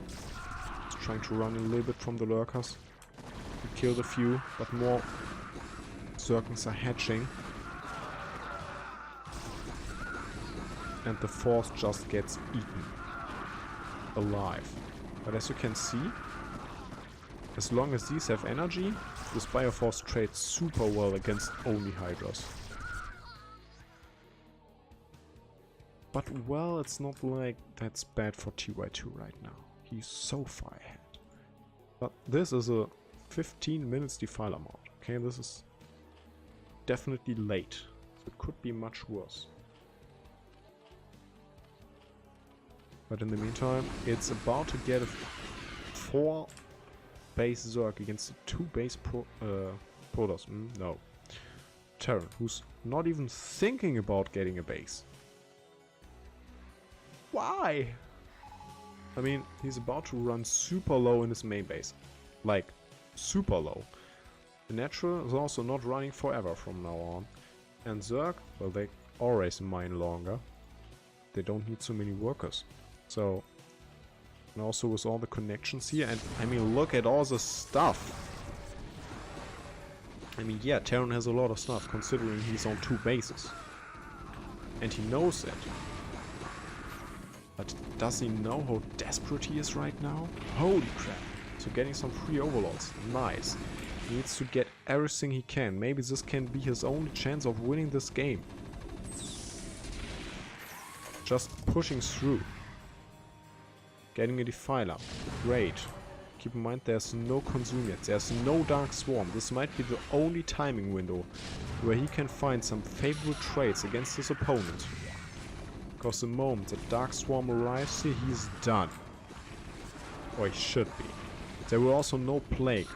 He's trying to run a little bit from the lurkers. He killed a few, but more Zergans are hatching. And the force just gets eaten alive. But as you can see, as long as these have energy, this Bioforce trades super well against only Hydras. But well, it's not like that's bad for Ty2 right now. He's so far ahead. But this is a 15 minutes defiler mod. Okay, this is definitely late. So it could be much worse. But in the meantime, it's about to get a 4 base Zerg against a 2 base Protoss. No. Terran, who's not even thinking about getting a base. Why? I mean, he's about to run super low in his main base. Like, super low. The natural is also not running forever from now on. And Zerg, well, they always mine longer. They don't need so many workers. So, and also with all the connections here, and I mean, look at all the stuff. I mean, yeah, Terran has a lot of stuff, considering he's on 2 bases. And he knows it. But does he know how desperate he is right now? Holy crap. So getting some free overlords. Nice. He needs to get everything he can. Maybe this can be his only chance of winning this game. Just pushing through. Getting a defiler. Great. Keep in mind there's no consume yet. There's no Dark Swarm. This might be the only timing window where he can find some favorable trades against his opponent. Because the moment the Dark Swarm arrives here, he's done. Or he should be. There will also no Plague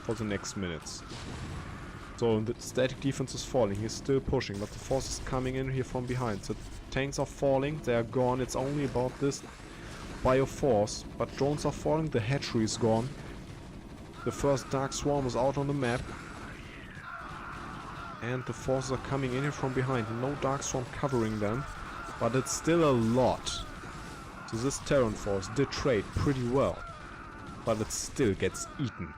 for the next minutes. So the static defense is falling, he's still pushing, but the force is coming in here from behind. The tanks are falling, they are gone, it's only about this Bioforce. But drones are falling, the hatchery is gone. The first Dark Swarm is out on the map. And the forces are coming in here from behind. No Dark Swarm covering them. But it's still a lot. So this Terran force did trade pretty well. But it still gets eaten.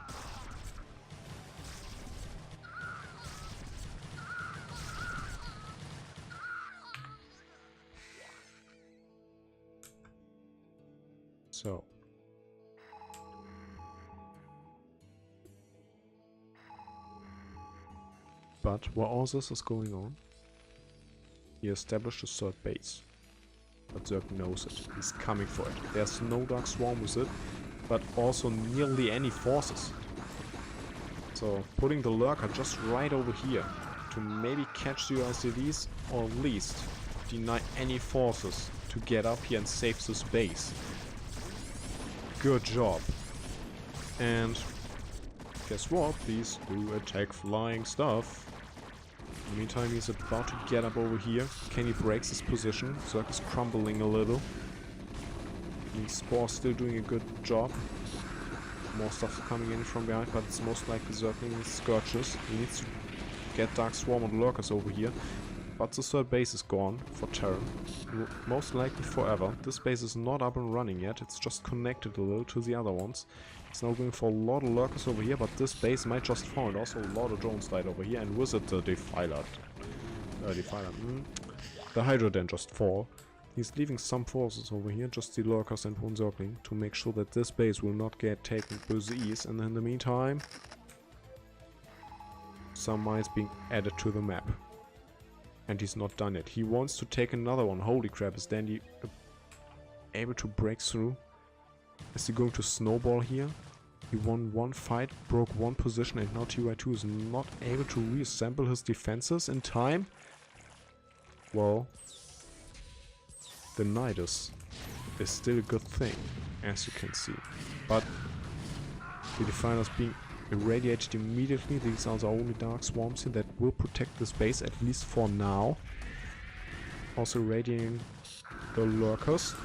So. But while all this is going on, he established a 3rd base. But Zerg knows it. He's coming for it. There's no Dark Swarm with it, but also nearly any forces. So putting the lurker just right over here. to maybe catch the USCVs, or at least deny any forces to get up here and save this base. Good job. And guess what? These do attack flying stuff. In the meantime, he's about to get up over here. Can he break his position? Zerg is crumbling a little. The Spore's still doing a good job. More stuff coming in from behind, but it's most likely Zergling with Scourges. He needs to get Dark Swarm and Lurkers over here. But the third base is gone for Terran. Most likely forever. This base is not up and running yet. It's just connected a little to the other ones. It's now going for a lot of Lurkers over here, but this base might just fall. And also a lot of drones died over here. And with it, the Defiler. The Hydra then just fall. He's leaving some forces over here, just the Lurkers and one Zergling, to make sure that this base will not get taken with the ease. And in the meantime, some mines being added to the map. And he's not done yet. He wants to take another one. Holy crap, is Dandy able to break through? Is he going to snowball here? He won one fight, broke one position, and now Ty2 is not able to reassemble his defenses in time. Well, the Nidus is still a good thing, as you can see. But the Defiler's being irradiated immediately. These are the only Dark Swarms here that will protect this base, at least for now. Also irradiating the Lurkers.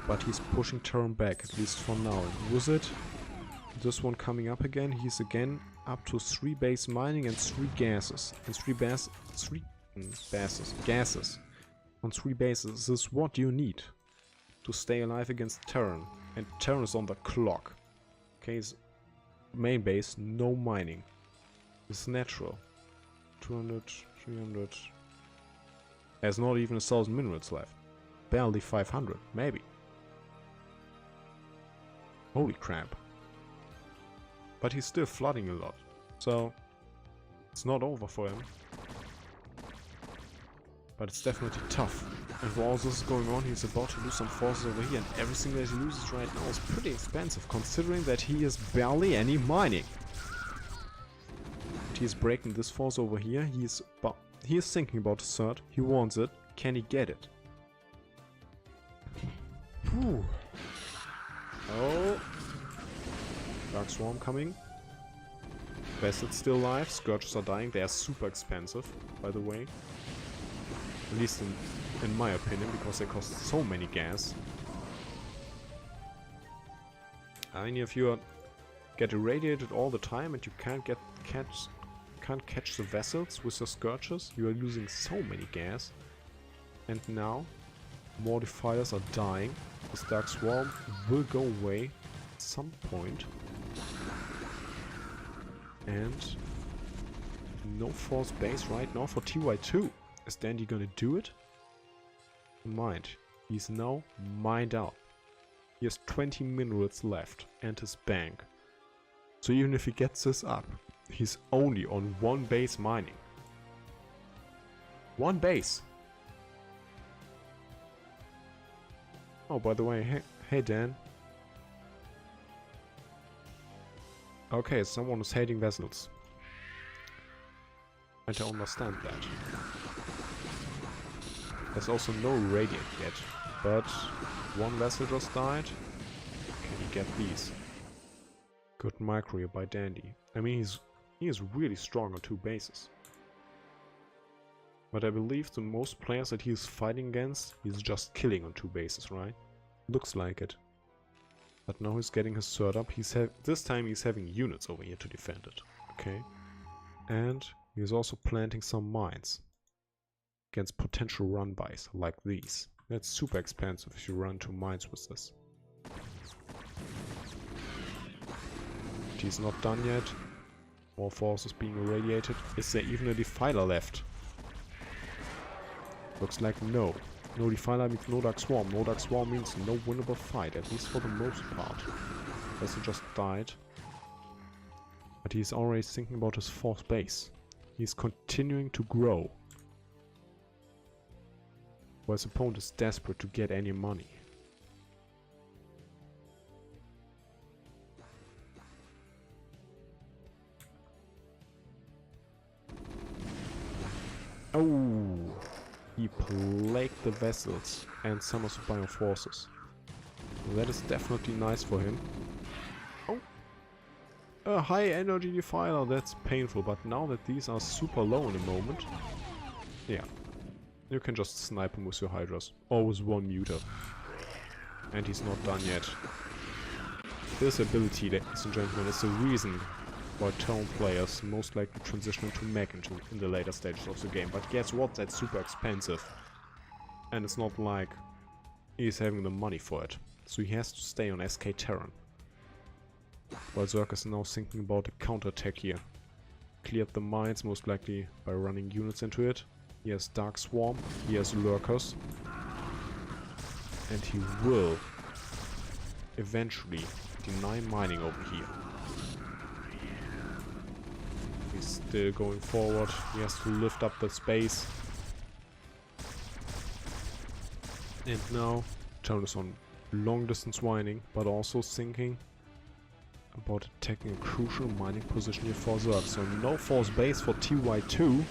But he's pushing Terran back, at least for now. And with it, this one coming up again, he's again up to 3 base mining and 3 gases. And 3 gases. On 3 bases. This is what you need to stay alive against Terran. And Terran is on the clock. Okay, his main base, no mining. It's natural. 200, 300. There's not even 1,000 minerals left. Barely 500, maybe. Holy crap. But he's still flooding a lot. So, it's not over for him. But it's definitely tough. And while this is going on, he's about to lose some forces over here. And everything that he loses right now is pretty expensive, considering that he has barely any mining. But he's breaking this force over here. He is thinking about a third. He wants it. Can he get it? Whew. Oh. Dark Swarm coming. Bastards still alive. Scourges are dying. They are super expensive, by the way. At least in my opinion, because they cost so many gas. I mean, if you get irradiated all the time and you can't catch the vessels with your Scourges, you are losing so many gas. And now, more Defilers are dying. This Dark Swarm will go away at some point. And no force base right now for Ty2. Is Dandy gonna do it? Mind, he's now mined out. He has 20 minerals left and his bank. So even if he gets this up, he's only on 1 base mining. 1 base! Oh, by the way, hey Dan. Okay, someone is hating vessels. And I understand that. There's also no radiant yet, but 1 vessel just died. Can you get these? Good micro by Dandy. I mean, he is really strong on 2 bases. But I believe the most players that he's fighting against, he's just killing on 2 bases, right? Looks like it. But now he's getting his third up. This time he's having units over here to defend it. Okay. And he's also planting some mines against potential run-bys like these. That's super expensive if you run 2 mines with this. He's not done yet. More forces being irradiated. Is there even a Defiler left? Looks like no. No Defiler means no Dark Swarm. No Dark Swarm means no winnable fight, at least for the most part. Vessel just died. But he's already thinking about his 4th base. He's continuing to grow. While his opponent is desperate to get any money. Oh, he plagued the vessels and some of the bioforces. That is definitely nice for him. Oh, a high energy defiler, that's painful, but now that these are super low in a moment, yeah, you can just snipe him with your Hydras, or with one muter. And he's not done yet. This ability, ladies and gentlemen, is the reason why Tone players most likely transition into mech in the later stages of the game. But guess what? That's super expensive. And it's not like he's having the money for it. So he has to stay on SK Terran. While Zerg is now thinking about a counterattack here. Cleared the mines most likely by running units into it. He has Dark Swarm, he has Lurkers. And he will eventually deny mining over here. He's still going forward. He has to lift up the space. And now Tone is on long distance mining, but also thinking about attacking a crucial mining position here for Zerg. So no force base for Ty2.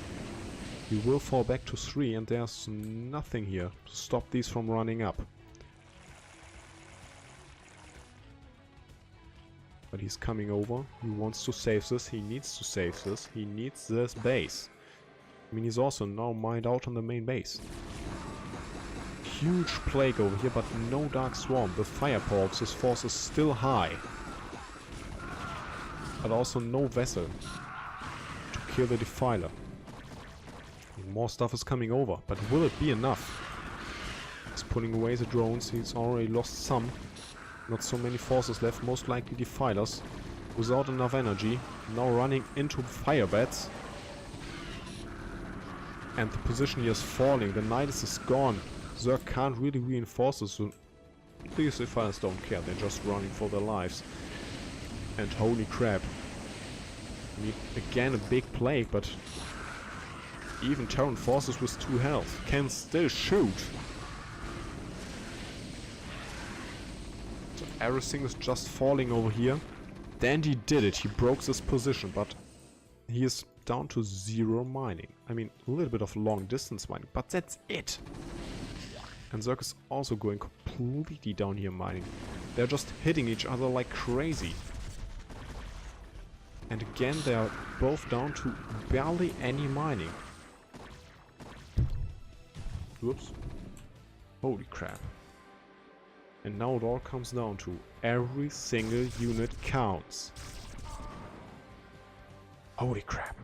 He will fall back to 3 and there's nothing here to stop these from running up. But he's coming over. He wants to save this. He needs to save this. He needs this base. I mean, he's also now mined out on the main base. Huge plague over here, but no Dark Swarm. The firepower of this force is still high. But also no vessel to kill the Defiler. And more stuff is coming over, but will it be enough? He's pulling away the drones. He's already lost some. Not so many forces left, most likely Defilers. Without enough energy. Now running into fire beds. And the position here is falling. The Nidus is gone. Zerg can't really reinforce this. So these Defilers don't care. They're just running for their lives. And holy crap. I mean, again a big plague, but even Terran forces with 2 health can still shoot. Everything is just falling over here. Dandy did it. He broke this position, but he is down to 0 mining. I mean, a little bit of long distance mining, but that's it. And Zerg is also going completely down here mining. They're just hitting each other like crazy. And again, they are both down to barely any mining. Whoops. Holy crap. And now it all comes down to every single unit counts. Holy crap.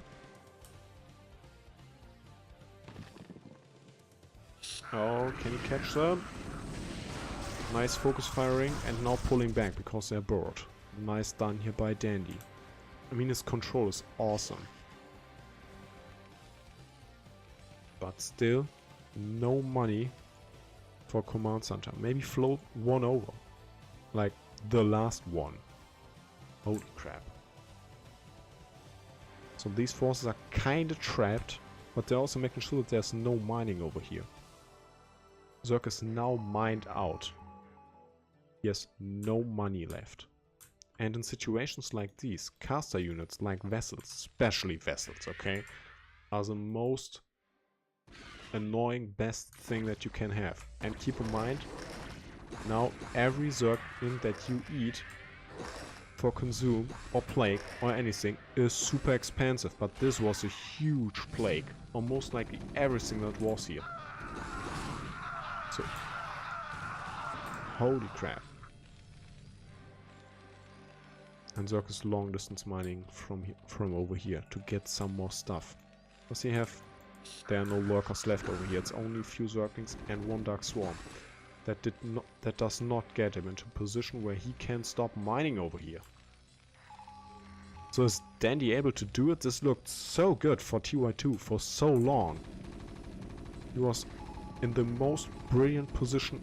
Oh, can you catch them? Nice focus firing and now pulling back because they're bored. Nice done here by Dandy. I mean, his control is awesome. But still, no money for Command Center. Maybe float one over. Like the last one. Holy crap. So these forces are kinda trapped, but they're also making sure that there's no mining over here. Zerg is now mined out. He has no money left. And in situations like these, caster units like vessels, especially vessels, okay, are the most annoying best thing that you can have. And keep in mind, now every Zerg that you eat for consume or plague or anything is super expensive, but this was a huge plague, or most likely everything that was here. So, holy crap. And Zerg is long distance mining from over here to get some more stuff. Because there are no lurkers left over here. It's only a few Zerglings and 1 Dark Swarm. That does not get him into a position where he can stop mining over here. So is Dandy able to do it? This looked so good for Ty2 for so long. He was in the most brilliant position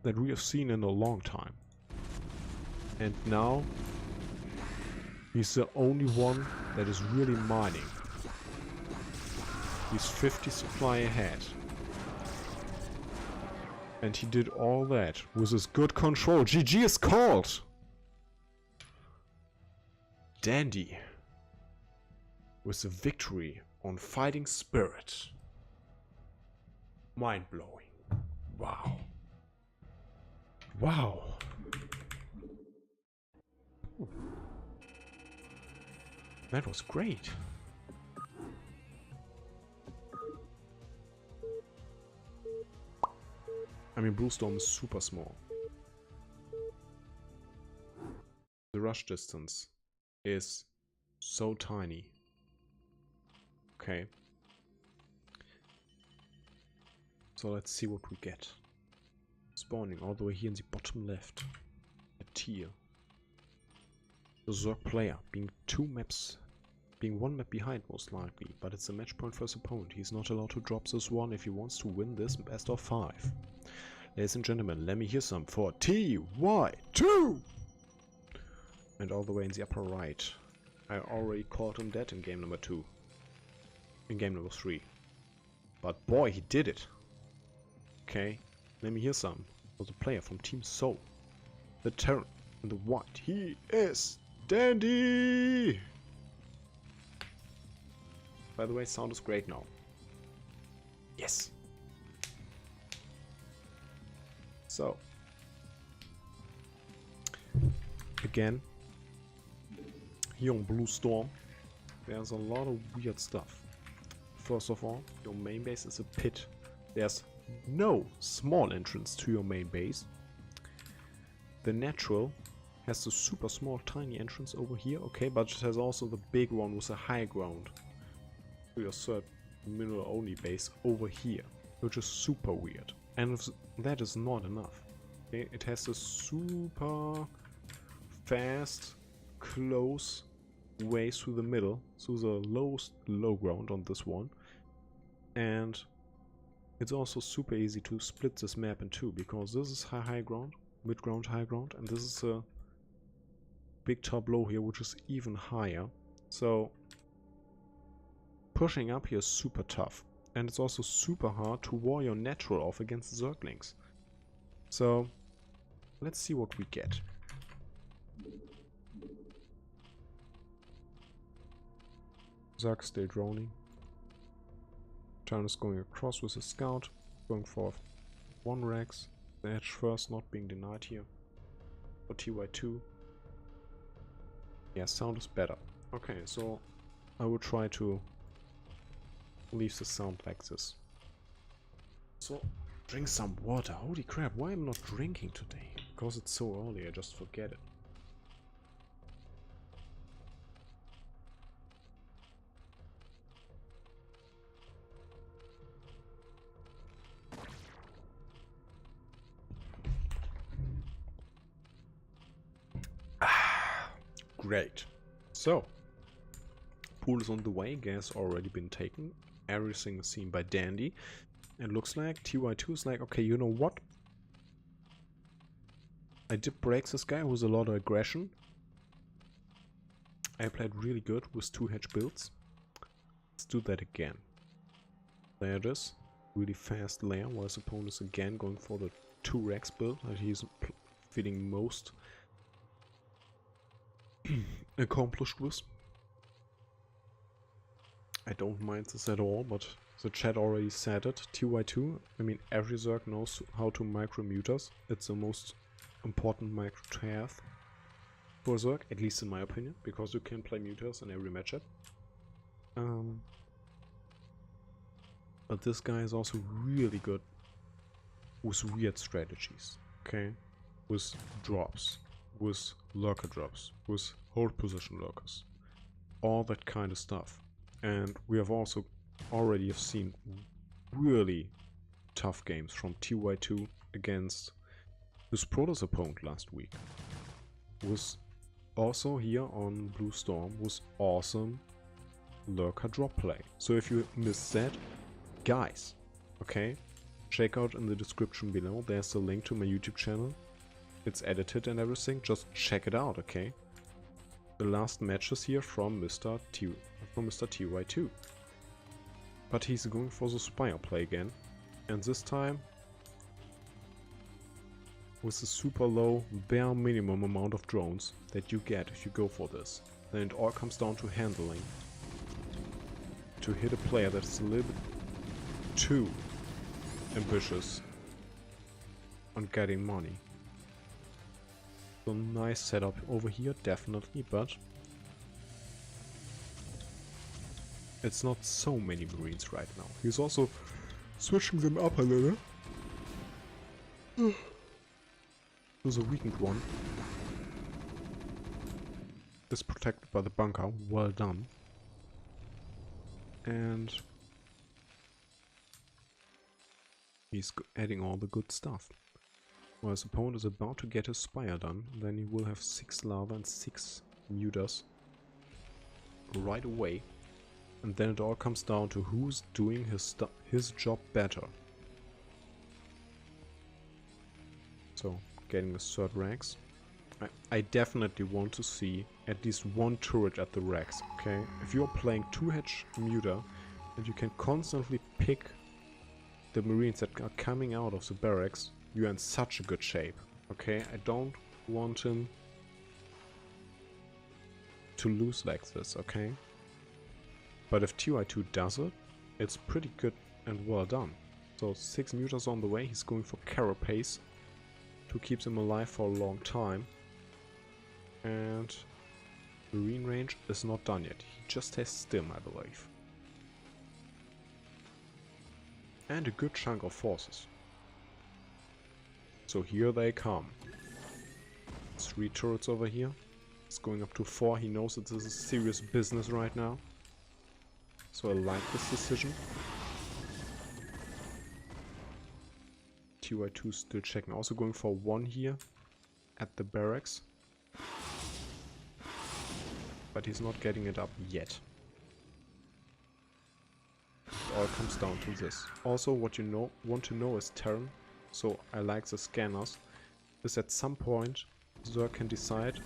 that we have seen in a long time. And now he's the only one that is really mining. He's 50 supply ahead. And he did all that with his good control. GG is called! Dandy with the victory on fighting spirit. Mind-blowing. Wow. Wow. That was great. I mean, Blue Storm is super small. The rush distance is so tiny. Okay. So let's see what we get. Spawning all the way here in the bottom left. A tier. The Zerg player being one map behind most likely, but it's a match point for his opponent. He's not allowed to drop this one if he wants to win this best of 5. Ladies and gentlemen, let me hear some for Ty2! And all the way in the upper right. I already called him dead in game number 2. In game number 3. But boy, he did it! Okay, let me hear some for the player from Team Soul. The Terran in the white. He is Dandy! By the way, sound is great now. Yes! So, again, here on Blue Storm, there's a lot of weird stuff. First of all, your main base is a pit. There's no small entrance to your main base. The natural has the super small tiny entrance over here, okay, but it has also the big one with a high ground. To your third mineral only base over here, which is super weird. And if that is not enough, okay, it has a super fast, close way through the middle, through the lowest low ground on this one. And it's also super easy to split this map in two, because this is high ground, mid ground, high ground, and this is a big tableau here, which is even higher. So pushing up here is super tough. And it's also super hard to war your natural off against Zerglings. So, let's see what we get. Zerg still droning. Turn is going across with a scout, going for 1 Rex. The edge first not being denied here. For TY2. Yeah, sound is better. Okay, so I will try to leave the sound like this. So, drink some water. Holy crap, why am I not drinking today? Because it's so early, I just forget it. Great. So, pool is on the way, gas already been taken. Everything is seen by Dandy. And looks like TY2 is like, okay, you know what? I did break this guy with a lot of aggression. I played really good with 2 hedge builds. Let's do that again. There it is. Really fast layer, while his opponent is again going for the 2 Rex build that he's feeling most accomplished with. I don't mind this at all, but the chat already said it. TY2, I mean, every Zerg knows how to micro-mute us. It's the most important micro to have for Zerg, at least in my opinion, because you can play muters in every matchup. But this guy is also really good with weird strategies, okay? With drops, with lurker drops, with hold position lurkers, all that kind of stuff. And we have also already seen really tough games from TY2 against his Protoss opponent last week. Was also here on Blue Storm was awesome lurker drop play. So if you missed that, guys, okay, check out in the description below. There's a link to my YouTube channel. It's edited and everything. Just check it out, okay? The last matches here from Mr. TY2. But he's going for the Spire play again. And this time with a super low, bare minimum amount of drones that you get if you go for this. Then it all comes down to handling. to hit a player that's a little bit too ambitious on getting money. So nice setup over here, definitely, but it's not so many Marines right now. He's also switching them up a little. There's a weakened one. Is protected by the bunker. Well done. And he's adding all the good stuff. Well, his opponent is about to get his spire done. Then he will have 6 lava and 6 mutas right away. And then it all comes down to who's doing his job better. So, getting the third ranks. I definitely want to see at least one turret at the racks, okay? If you're playing 2-hedge muta and you can constantly pick the Marines that are coming out of the barracks, you're in such a good shape, okay? I don't want him to lose like this, okay? But if Ty2 does it, it's pretty good and well done. So 6 mutas on the way, he's going for carapace to keep them alive for a long time. And Marine range is not done yet. He just has stim, I believe. And a good chunk of forces. So here they come. 3 turrets over here. It's going up to 4. He knows that this is serious business right now. So I like this decision. Ty2 still checking. Also going for 1 here at the barracks. But he's not getting it up yet. It all comes down to this. Also, what you want to know is Terran, so I like the scanners, is at some point Zerg can decide,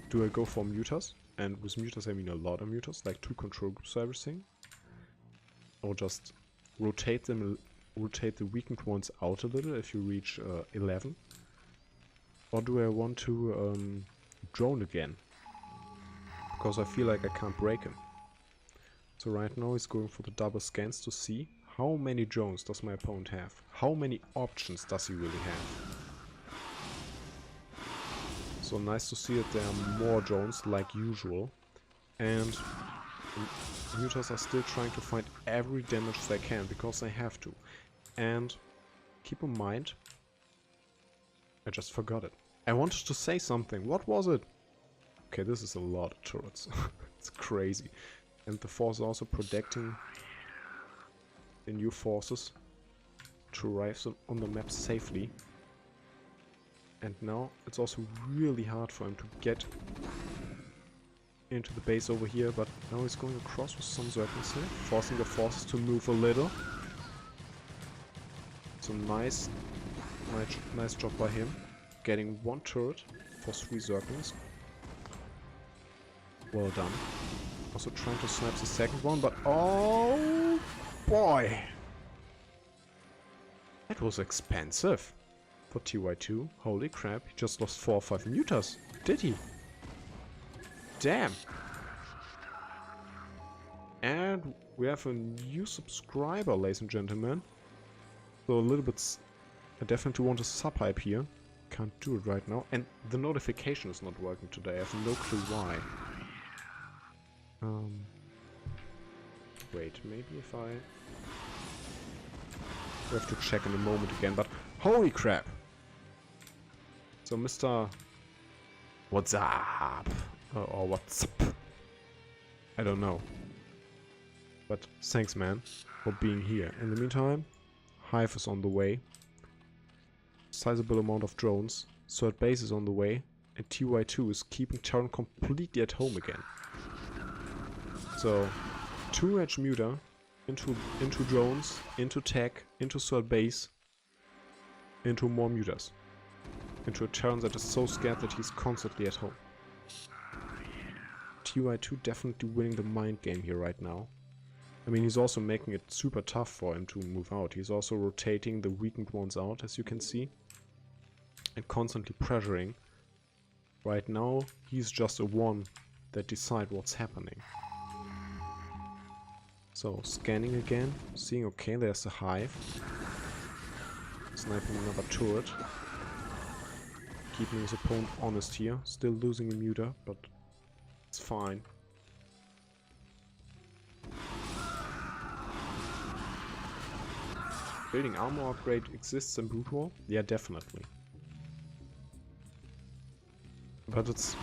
do I go for mutas? And with mutas I mean a lot of mutas, like 2 control groups or everything. Or just rotate them, rotate the weakened ones out a little if you reach 11. Or do I want to drone again? Because I feel like I can't break him. So right now he's going for the double scans to see how many drones does my opponent have. How many options does he really have. So nice to see that there are more drones like usual. And mutas are still trying to find every damage they can because they have to. And keep in mind, I just forgot it. I wanted to say something. What was it? Okay, this is a lot of turrets. It's crazy. And the force is also protecting the new forces to arrive on the map safely. And now it's also really hard for him to get into the base over here, but now he's going across with some Zerglings here, forcing the forces to move a little. So nice job by him, getting 1 turret for 3 Zerglings. Well done. Also trying to snap the second one, but oh boy! That was expensive for Ty2. Holy crap, he just lost 4 or 5 mutas. Did he? Damn! And we have a new subscriber, ladies and gentlemen. So a little bit... I definitely want a sub-hype here. Can't do it right now. And the notification is not working today. I have no clue why. Wait, maybe if I... We have to check in a moment again, but holy crap! So Mr... What's up? Or what's up? I don't know. But thanks, man, for being here. In the meantime, Hive is on the way. Sizable amount of drones. Third base is on the way. And Ty2 is keeping Terran completely at home again. So, 2-edge muta, into drones, into tech, into third base, into more mutas. Into a Terran that is so scared that he's constantly at home. Ty2 definitely winning the mind game here right now. I mean, he's also making it super tough for him to move out. He's also rotating the weakened ones out, as you can see. And constantly pressuring. Right now, he's just a one that decide what's happening. So, scanning again, seeing, okay, there's a hive. Sniping another turret. Keeping his opponent honest here. Still losing a muter, but it's fine. Building armor upgrade exists in Brood War? Yeah, definitely. But it's...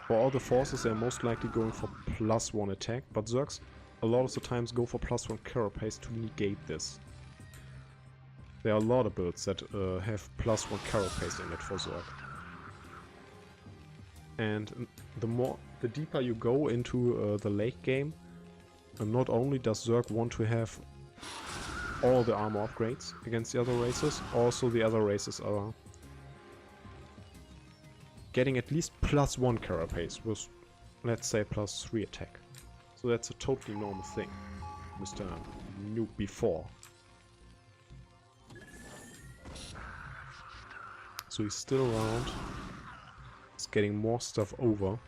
For all the forces, they're most likely going for +1 attack, but Zergs a lot of the times go for +1 carapace to negate this. There are a lot of builds that have +1 carapace in it for Zerg. And the deeper you go into the late game, not only does Zerg want to have all the armor upgrades against the other races, also the other races are getting at least +1 carapace with, let's say, +3 attack. So that's a totally normal thing, Mr. Noob before. So he's still around. He's getting more stuff over.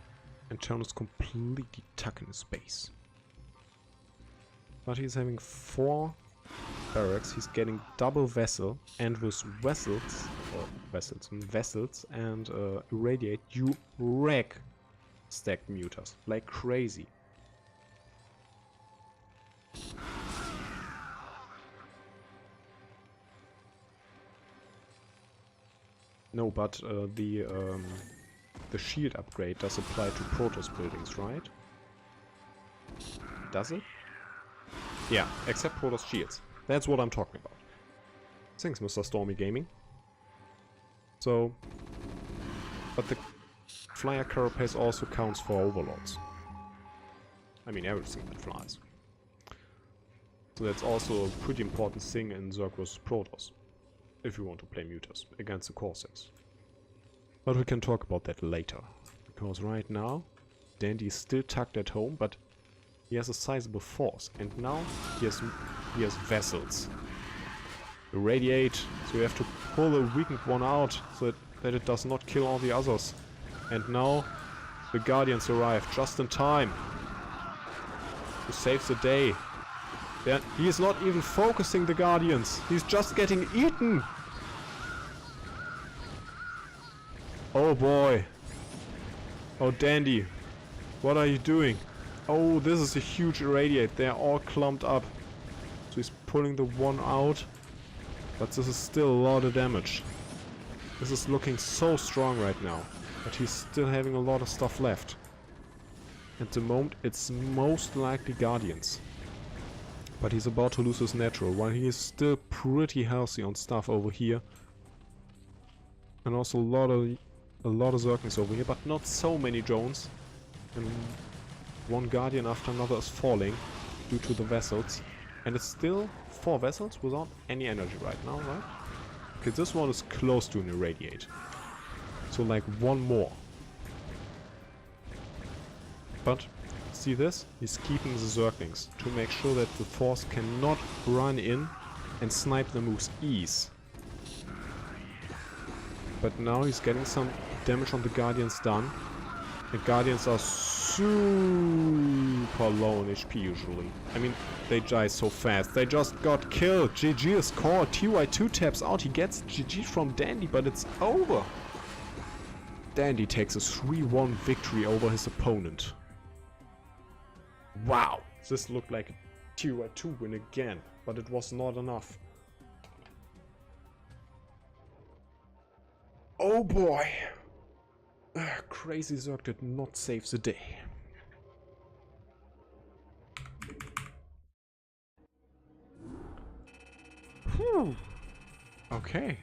And Channel is completely tucking his base. But he's having 4 barracks. He's getting double vessel. And with vessels and irradiate, you wreck stacked muters like crazy. No, but the shield upgrade does apply to Protoss buildings, right? Does it? Yeah, except Protoss shields. That's what I'm talking about. Thanks, Mr. Stormy Gaming. So, but the flyer carapace also counts for overlords. I mean, everything that flies. So that's also a pretty important thing in Zerg vs Protoss, if you want to play Mutas against the Corsairs. But we can talk about that later, because right now Dandy is still tucked at home, but he has a sizable force, and now he has vessels. Irradiate, so you have to pull the weakened one out so that it does not kill all the others. And now the Guardians arrive just in time to save the day. He is not even focusing the Guardians. He's just getting eaten. Oh boy. Oh Dandy. What are you doing? Oh, this is a huge irradiate. They're all clumped up. So he's pulling the one out. But this is still a lot of damage. This is looking so strong right now. But he's still having a lot of stuff left. At the moment, it's most likely Guardians. But he's about to lose his natural, while he is still pretty healthy on stuff over here. And also a lot of Zerglings over here, but not so many drones. And one Guardian after another is falling due to the vessels. And it's still 4 vessels without any energy right now, right? Okay, this one is close to an irradiate. So like one more. But see this? He's keeping the Zerglings to make sure that the force cannot run in and snipe them with ease. But now he's getting some damage on the Guardians done. The Guardians are super low on HP usually. I mean, they die so fast. They just got killed. GG is called. Ty2 taps out. He gets GG from Dandy, but it's over. Dandy takes a 3-1 victory over his opponent. Wow, this looked like a Ty2 win again, but it was not enough. Oh boy! Crazy Zerg did not save the day. Whew. Okay.